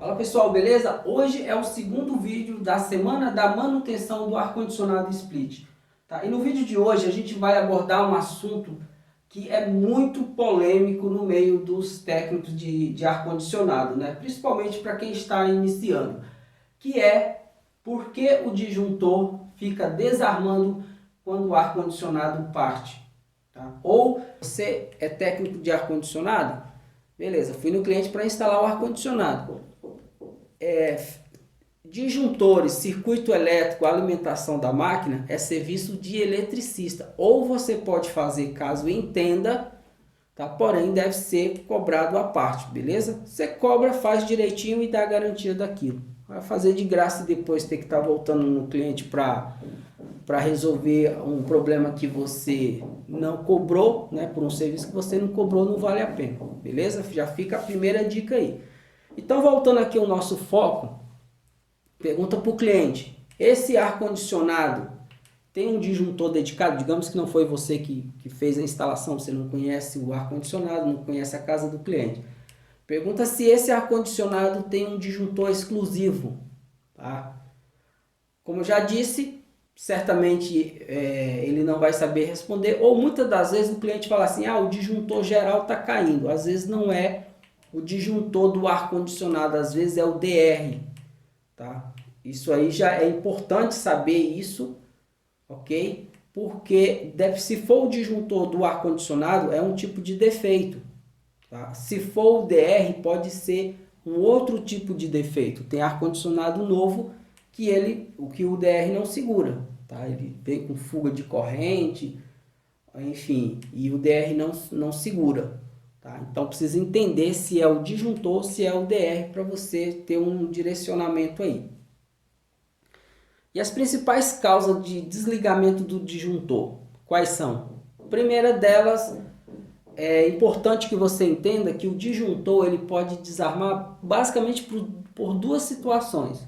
Fala pessoal, beleza? Hoje é o segundo vídeo da semana da manutenção do ar-condicionado split. Tá? E no vídeo de hoje a gente vai abordar um assunto que é muito polêmico no meio dos técnicos de ar-condicionado, né? Principalmente para quem está iniciando, que é por que o disjuntor fica desarmando quando o ar-condicionado parte. Tá? Ou você é técnico de ar-condicionado? Beleza, fui no cliente para instalar o ar-condicionado. Disjuntores, circuito elétrico, alimentação da máquina é serviço de eletricista. Ou você pode fazer caso entenda, tá? Porém deve ser cobrado à parte, beleza? Você cobra, faz direitinho e dá a garantia daquilo. Vai fazer de graça e depois ter que estar voltando no cliente para resolver um problema que você não cobrou, né? Por um serviço que você não cobrou, não vale a pena, beleza? Já fica a primeira dica aí. Então, voltando aqui ao nosso foco, pergunta para o cliente: esse ar-condicionado tem um disjuntor dedicado? Digamos que não foi você que fez a instalação, você não conhece o ar-condicionado, não conhece a casa do cliente. Pergunta se esse ar-condicionado tem um disjuntor exclusivo. Tá? Como eu já disse, certamente ele não vai saber responder, ou muitas das vezes o cliente fala assim: o disjuntor geral está caindo. Às vezes não é o disjuntor do ar-condicionado, às vezes é o DR, tá? Isso aí já é importante saber isso, ok? Porque se for o disjuntor do ar-condicionado, é um tipo de defeito, tá? Se for o DR, pode ser um outro tipo de defeito. Tem ar-condicionado novo que o DR não segura, tá? Ele vem com fuga de corrente, enfim, e o DR não segura. Tá? Então precisa entender se é o disjuntor ou se é o DR para você ter um direcionamento aí. E as principais causas de desligamento do disjuntor, quais são? A primeira delas, é importante que você entenda que o disjuntor ele pode desarmar basicamente por duas situações: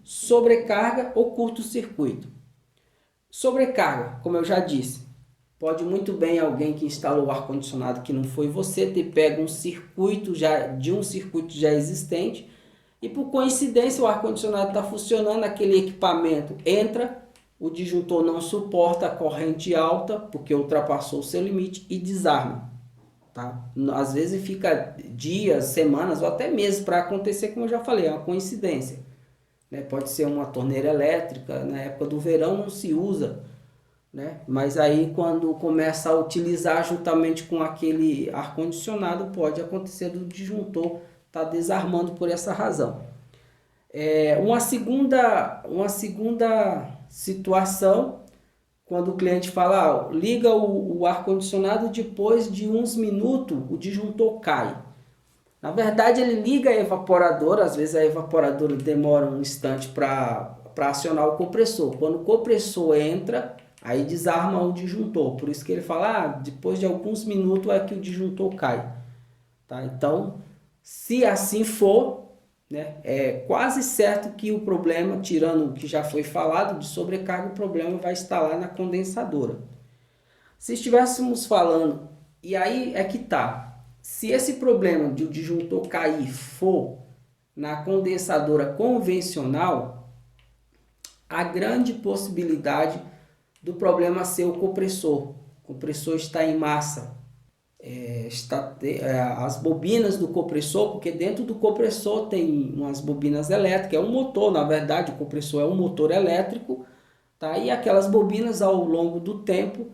sobrecarga ou curto-circuito. Sobrecarga, como eu já disse, pode muito bem alguém que instalou o ar-condicionado que não foi você ter pego um circuito já existente e por coincidência o ar-condicionado está funcionando, aquele equipamento entra, o disjuntor não suporta a corrente alta porque ultrapassou o seu limite e desarma. Tá? Às vezes fica dias, semanas ou até meses para acontecer, como eu já falei, é uma coincidência. Né? Pode ser uma torneira elétrica, na época do verão não se usa, né? Mas aí quando começa a utilizar juntamente com aquele ar-condicionado, pode acontecer do disjuntor estar desarmando por essa razão. Uma segunda situação, quando o cliente fala: liga o ar-condicionado, depois de uns minutos o disjuntor cai. Na verdade ele liga a evaporadora, às vezes a evaporadora demora um instante para acionar o compressor. Quando o compressor entra, aí desarma o disjuntor. Por isso que ele fala: depois de alguns minutos é que o disjuntor cai. Tá? Então, se assim for, né, é quase certo que o problema, tirando o que já foi falado de sobrecarga, o problema vai estar lá na condensadora. Se estivéssemos falando, e aí é que tá, se esse problema de o disjuntor cair for na condensadora convencional, há grande possibilidade do problema ser o compressor. O compressor está em massa. As bobinas do compressor, porque dentro do compressor tem umas bobinas elétricas, é um motor, na verdade o compressor é um motor elétrico, tá? E aquelas bobinas ao longo do tempo,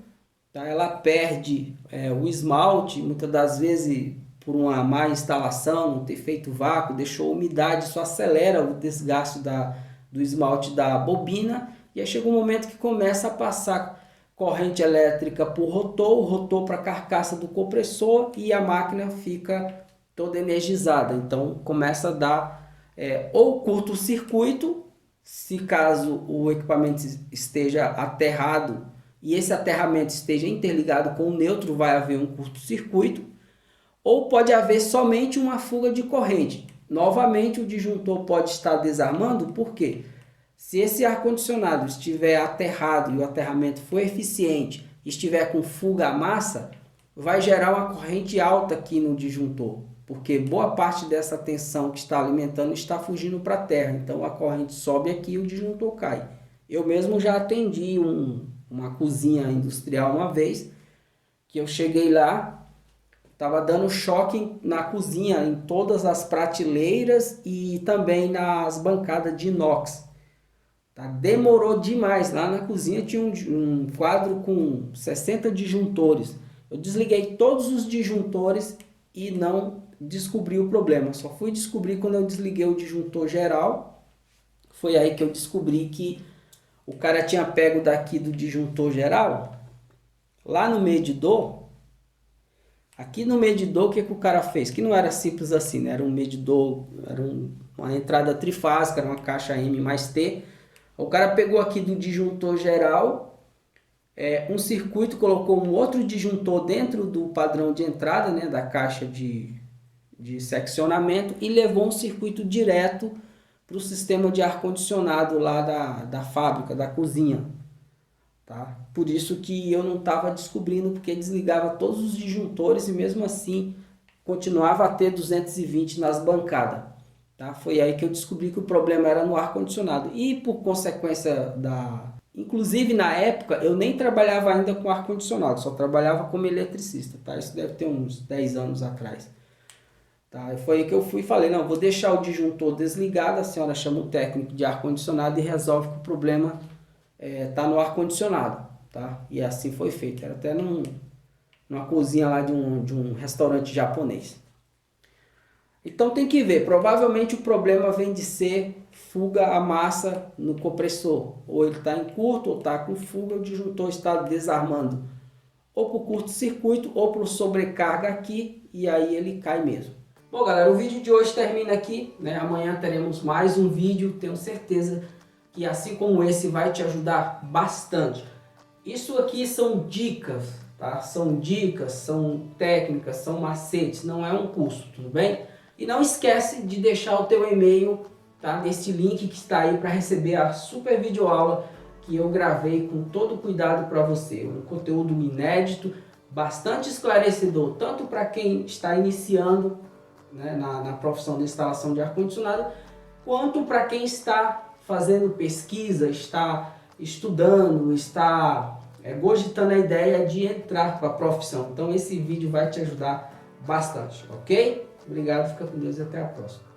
tá? Ela perde o esmalte, muitas das vezes por uma má instalação, não ter feito vácuo, deixou umidade, isso acelera o desgaste do esmalte da bobina, e aí chega um momento que começa a passar corrente elétrica por rotor, o rotor para a carcaça do compressor e a máquina fica toda energizada. Então começa a dar ou curto-circuito, se caso o equipamento esteja aterrado e esse aterramento esteja interligado com o neutro, vai haver um curto-circuito, ou pode haver somente uma fuga de corrente. Novamente o disjuntor pode estar desarmando, por quê? Se esse ar-condicionado estiver aterrado e o aterramento for eficiente, estiver com fuga à massa, vai gerar uma corrente alta aqui no disjuntor. porque boa parte dessa tensão que está alimentando está fugindo para a terra. Então a corrente sobe aqui e o disjuntor cai. Eu mesmo já atendi uma cozinha industrial uma vez, que eu cheguei lá, estava dando choque na cozinha, em todas as prateleiras e também nas bancadas de inox. Tá? Demorou demais. Lá na cozinha tinha um quadro com 60 disjuntores. Eu desliguei todos os disjuntores e não descobri o problema. Só fui descobrir quando eu desliguei o disjuntor geral. Foi aí que eu descobri que o cara tinha pego daqui do disjuntor geral, lá no medidor. Aqui no medidor, o que o cara fez? Que não era simples assim, né? Era um medidor, era uma entrada trifásica, era uma caixa M mais T. O cara pegou aqui do disjuntor geral, um circuito, colocou um outro disjuntor dentro do padrão de entrada, né? Da caixa de seccionamento, e levou um circuito direto para o sistema de ar-condicionado lá da fábrica, da cozinha. Tá? Por isso que eu não estava descobrindo, porque desligava todos os disjuntores e mesmo assim continuava a ter 220 nas bancadas. Tá? Foi aí que eu descobri que o problema era no ar-condicionado. E por consequência Inclusive na época eu nem trabalhava ainda com ar-condicionado, só trabalhava como eletricista. Tá? Isso deve ter uns 10 anos atrás. Tá? Foi aí que eu fui e falei, não, vou deixar o disjuntor desligado, a senhora chama o técnico de ar-condicionado e resolve que o problema está no ar-condicionado. Tá? E assim foi feito, era até numa cozinha lá de um restaurante japonês. Então tem que ver, provavelmente o problema vem de ser fuga a massa no compressor. Ou ele está em curto ou está com fuga, o disjuntor está desarmando. Ou por curto-circuito ou por sobrecarga aqui e aí ele cai mesmo. Bom galera, o vídeo de hoje termina aqui, né? Amanhã teremos mais um vídeo, tenho certeza que assim como esse vai te ajudar bastante. Isso aqui são dicas, tá? São dicas, são técnicas, são macetes, não é um curso, tudo bem? E não esquece de deixar o teu e-mail, tá? Nesse link que está aí para receber a super videoaula que eu gravei com todo cuidado para você. Um conteúdo inédito, bastante esclarecedor, tanto para quem está iniciando, né, na profissão de instalação de ar-condicionado, quanto para quem está fazendo pesquisa, está estudando, está cogitando a ideia de entrar para a profissão. Então esse vídeo vai te ajudar bastante, ok? Obrigado, fica com Deus e até a próxima.